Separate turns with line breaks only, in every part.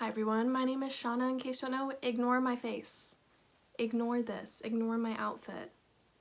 Hi everyone, my name is Shauna. In case you don't know, ignore my face. Ignore this. Ignore my outfit.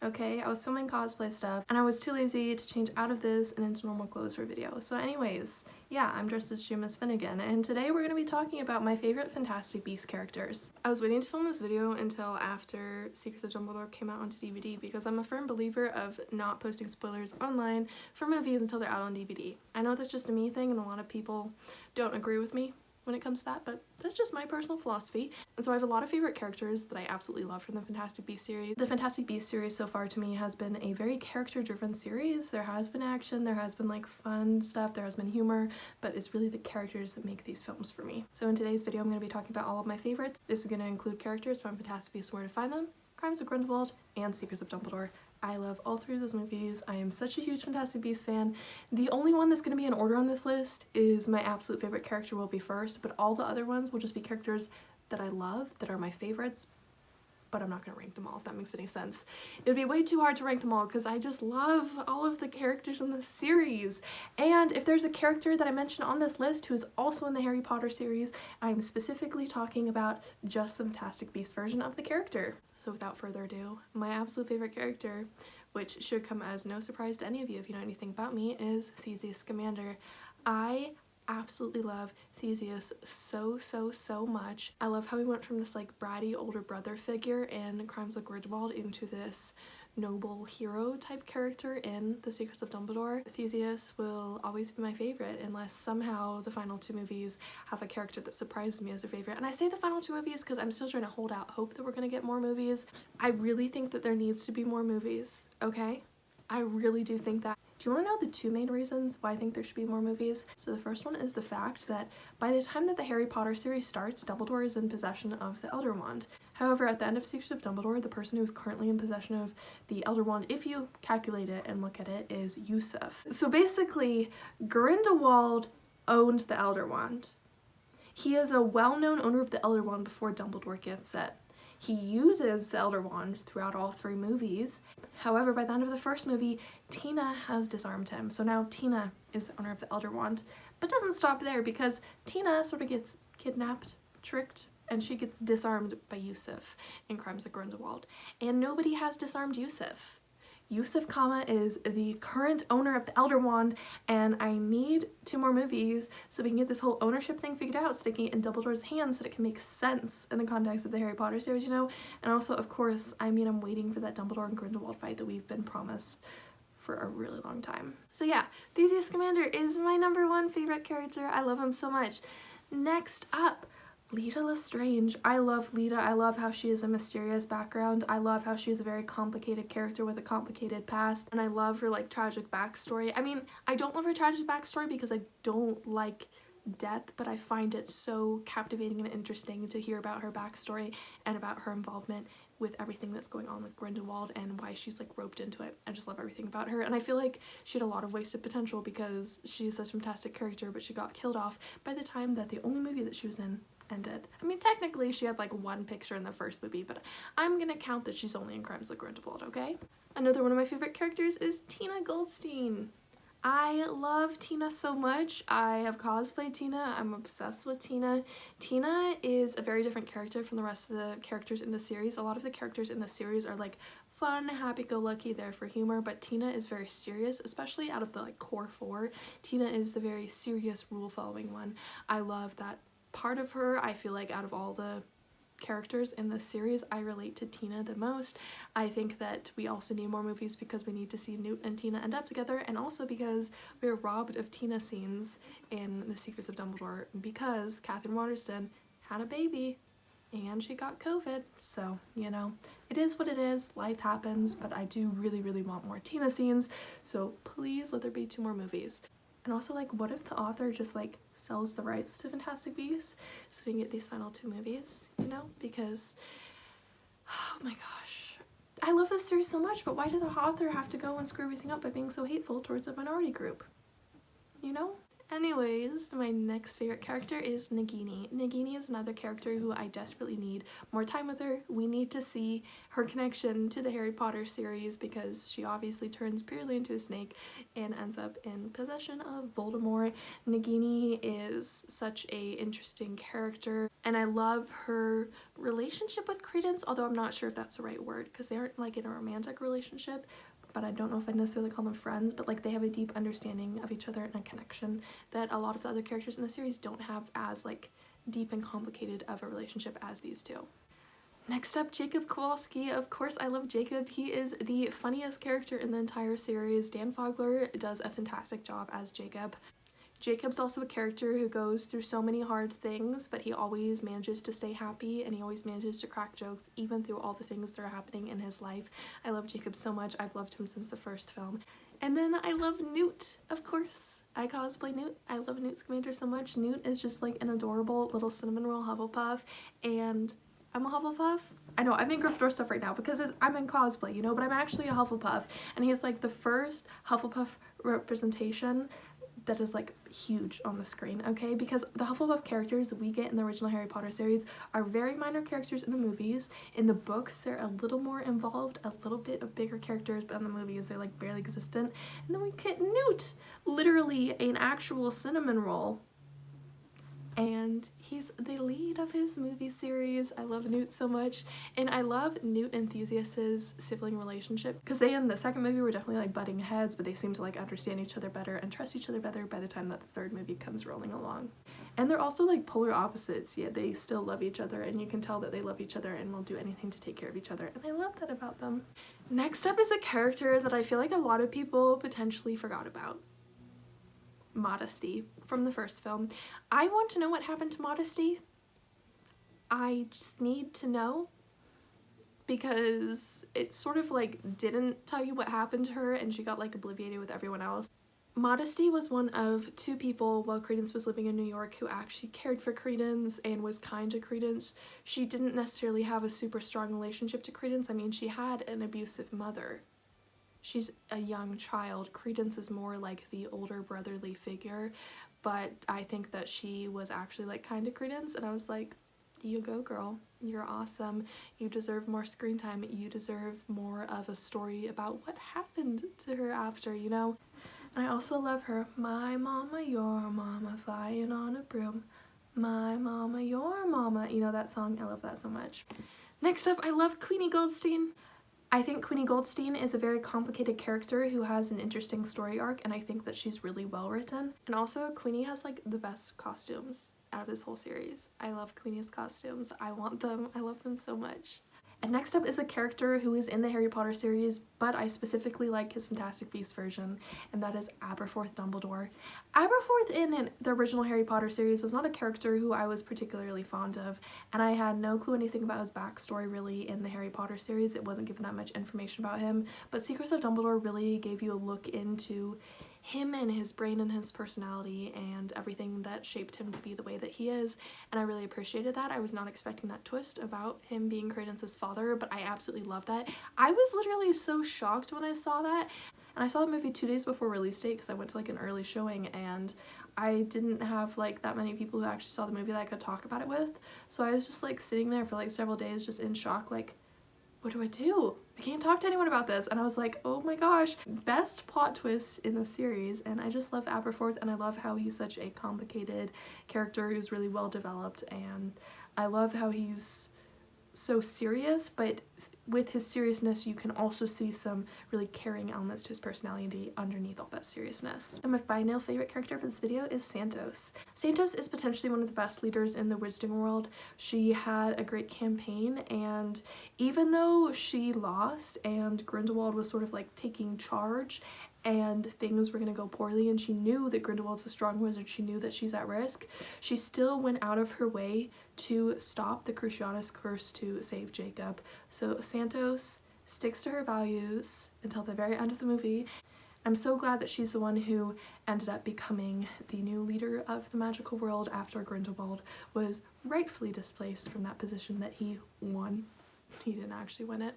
Okay, I was filming cosplay stuff and I was too lazy to change out of this and into normal clothes for a video. So anyways, yeah, I'm dressed as Miss Finnegan and today we're going to be talking about my favorite Fantastic Beasts characters. I was waiting to film this video until after Secrets of Dumbledore came out onto DVD because I'm a firm believer of not posting spoilers online for movies until they're out on DVD. I know that's just a me thing and a lot of people don't agree with me when it comes to that, but that's just my personal philosophy. And so I have a lot of favorite characters that I absolutely love from the Fantastic Beasts series. The Fantastic Beasts series so far to me has been a very character-driven series. There has been action, there has been like fun stuff, there has been humor, but it's really the characters that make these films for me. So in today's video I'm going to be talking about all of my favorites. This is going to include characters from Fantastic Beasts and Where to Find Them, Crimes of Grindelwald, and Secrets of Dumbledore. I love all three of those movies. I am such a huge Fantastic Beasts fan. The only one that's going to be in order on this list is my absolute favorite character will be first, but all the other ones will just be characters that I love, that are my favorites, but I'm not going to rank them all if that makes any sense. It would be way too hard to rank them all because I just love all of the characters in the series. And if there's a character that I mentioned on this list who is also in the Harry Potter series, I'm specifically talking about just the Fantastic Beasts version of the character. So without further ado, my absolute favorite character, which should come as no surprise to any of you if you know anything about me, is Theseus Scamander. I absolutely love Theseus so much. I love how he went from this like bratty older brother figure in Crimes of Grindelwald into this noble hero type character in The Secrets of Dumbledore. Theseus will always be my favorite unless somehow the final two movies have a character that surprises me as a favorite. And I say the final two movies because I'm still trying to hold out hope that we're gonna get more movies. I really think that there needs to be more movies, okay? I really do think that. Do you want to know the two main reasons why I think there should be more movies? So the first one is the fact that by the time that the Harry Potter series starts, Dumbledore is in possession of the Elder Wand. However, at the end of Secrets of Dumbledore, the person who's currently in possession of the Elder Wand, if you calculate it and look at it, is Yusuf. So basically, Grindelwald owned the Elder Wand. He is a well-known owner of the Elder Wand before Dumbledore gets it. He uses the Elder Wand throughout all three movies. However, by the end of the first movie, Tina has disarmed him. So now Tina is the owner of the Elder Wand. But doesn't stop there because Tina sort of gets kidnapped, tricked, and she gets disarmed by Yusuf in Crimes of Grindelwald. And nobody has disarmed Yusuf. Yusuf Kama is the current owner of the Elder Wand, and I need 2 more movies so we can get this whole ownership thing figured out, sticking it in Dumbledore's hands so that it can make sense in the context of the Harry Potter series, you know? And also, of course, I'm waiting for that Dumbledore and Grindelwald fight that we've been promised for a really long time. So yeah, Theseus Scamander is my #1 favorite character. I love him so much. Next up, Leta Lestrange. I love Leta. I love how she has a mysterious background. I love how she is a very complicated character with a complicated past, and I love her like tragic backstory. I mean, I don't love her tragic backstory because I don't like death, but I find it so captivating and interesting to hear about her backstory and about her involvement with everything that's going on with Grindelwald and why she's like roped into it. I just love everything about her, and I feel like she had a lot of wasted potential because she's such a fantastic character, but she got killed off by the time that the only movie that she was in ended. I mean, technically she had like 1 picture in the first movie, but I'm gonna count that she's only in Crimes of Grindelwald, okay? Another one of my favorite characters is Tina Goldstein. I love Tina so much. I have cosplayed Tina. I'm obsessed with Tina. Tina is a very different character from the rest of the characters in the series. A lot of the characters in the series are like fun, happy-go-lucky, there for humor, but Tina is very serious, especially out of the like core 4. Tina is the very serious, rule-following one. I love that part of her. I feel like out of all the characters in this series, I relate to Tina the most. I think that we also need more movies because we need to see Newt and Tina end up together, and also because we're robbed of Tina scenes in The Secrets of Dumbledore because Catherine Waterston had a baby and she got COVID. So, you know, it is what it is. Life happens, but I do really want more Tina scenes, so please let there be 2 more movies. And also, like, what if the author just like sells the rights to Fantastic Beasts so we can get these final 2 movies, you know? Because, oh my gosh, I love this series so much, but why did the author have to go and screw everything up by being so hateful towards a minority group? You know? Anyways, my next favorite character is Nagini. Nagini is another character who I desperately need more time with her. We need to see her connection to the Harry Potter series because she obviously turns purely into a snake and ends up in possession of Voldemort. Nagini is such a interesting character and I love her relationship with Credence, although I'm not sure if that's the right word because they aren't like in a romantic relationship. But I don't know if I'd necessarily call them friends, but like they have a deep understanding of each other and a connection that a lot of the other characters in the series don't have as like deep and complicated of a relationship as these two. Next up, Jacob Kowalski. Of course, I love Jacob. He is the funniest character in the entire series. Dan Fogler does a fantastic job as Jacob. Jacob's also a character who goes through so many hard things, but he always manages to stay happy and he always manages to crack jokes even through all the things that are happening in his life. I love Jacob so much. I've loved him since the first film. And then I love Newt, of course. I cosplay Newt. I love Newt Scamander so much. Newt is just like an adorable little cinnamon roll Hufflepuff, and I'm a Hufflepuff. I know I'm in Gryffindor stuff right now because I'm in cosplay, you know, but I'm actually a Hufflepuff, and he's like the first Hufflepuff representation that is like huge on the screen, okay? Because the Hufflepuff characters that we get in the original Harry Potter series are very minor characters in the movies. In the books, they're a little more involved, a little bit of bigger characters, but in the movies, they're like barely existent. And then we get Newt, literally an actual cinnamon roll. And he's the lead of his movie series. I love Newt so much, and I love Newt and Theseus's sibling relationship because they in the second movie were definitely like butting heads, but they seem to like understand each other better and trust each other better by the time that the third movie comes rolling along. And they're also like polar opposites, yet they still love each other, and you can tell that they love each other and will do anything to take care of each other, and I love that about them. Next up is a character that I feel like a lot of people potentially forgot about. Modesty from the first film. I want to know what happened to Modesty. I just need to know because it sort of like didn't tell you what happened to her and she got like obliviated with everyone else. Modesty was one of two people while Credence was living in New York who actually cared for Credence and was kind to Credence. She didn't necessarily have a super strong relationship to Credence. I mean, she had an abusive mother. She's a young child. Credence is more like the older brotherly figure, but I think that she was actually like kind to Credence, and I was like, you go girl, you're awesome, you deserve more screen time, you deserve more of a story about what happened to her after, you know? And I also love her, my mama, your mama, flying on a broom, my mama, your mama, you know that song? I love that so much. Next up, I love Queenie Goldstein. I think Queenie Goldstein is a very complicated character who has an interesting story arc, and I think that she's really well written. And also, Queenie has like the best costumes out of this whole series. I love Queenie's costumes. I want them. I love them so much. And next up is a character who is in the Harry Potter series, but I specifically like his Fantastic Beasts version, and that is Aberforth Dumbledore. Aberforth in the original Harry Potter series was not a character who I was particularly fond of, and I had no clue anything about his backstory really in the Harry Potter series. It wasn't given that much information about him, but Secrets of Dumbledore really gave you a look into him and his brain and his personality and everything that shaped him to be the way that he is, and I really appreciated that. I was not expecting that twist about him being Credence's father, but I absolutely love that. I was literally so shocked when I saw that, and I saw the movie 2 days before release date because I went to like an early showing, and I didn't have like that many people who actually saw the movie that I could talk about it with, so I was just like sitting there for like several days just in shock, like, what do I do? I can't talk to anyone about this. And I was like, oh my gosh, best plot twist in the series. And I just love Aberforth, and I love how he's such a complicated character who's really well developed, and I love how he's so serious, but with his seriousness you can also see some really caring elements to his personality underneath all that seriousness. And my final favorite character for this video is Santos. Santos is potentially one of the best leaders in the wizarding world. She had a great campaign, and even though she lost and Grindelwald was sort of like taking charge and things were going to go poorly, and she knew that Grindelwald's a strong wizard, she knew that she's at risk, she still went out of her way to stop the Cruciatus curse to save Jacob. So Santos sticks to her values until the very end of the movie. I'm so glad that she's the one who ended up becoming the new leader of the magical world after Grindelwald was rightfully displaced from that position that he won. He didn't actually win it.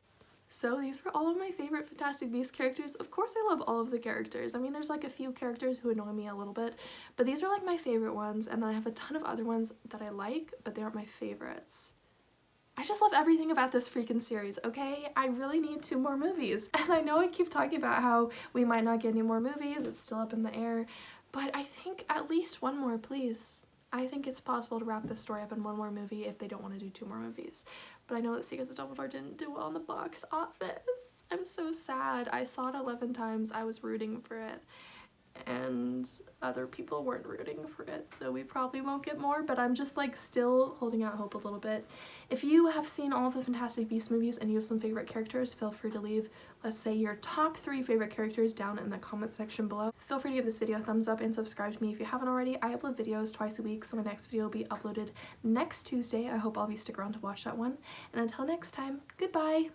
So these were all of my favorite Fantastic Beasts characters. Of course I love all of the characters. I mean, there's like a few characters who annoy me a little bit, but these are like my favorite ones, and then I have a ton of other ones that I like, but they aren't my favorites. I just love everything about this freaking series, okay? I really need 2 more movies. And I know I keep talking about how we might not get any more movies, it's still up in the air, but I think at least 1 more, please. I think it's possible to wrap this story up in 1 more movie if they don't want to do 2 more movies. But I know that Secrets of Dumbledore didn't do well in the box office. I'm so sad. I saw it 11 times, I was rooting for it, and other people weren't rooting for it, so we probably won't get more, but I'm just like still holding out hope a little bit. If you have seen all of the Fantastic Beasts movies and you have some favorite characters, feel free to leave, let's say, your top 3 favorite characters down in the comment section below. Feel free to give this video a thumbs up and subscribe to me if you haven't already. I upload videos twice a week, so my next video will be uploaded next Tuesday. I hope all of you stick around to watch that one, and until next time, goodbye!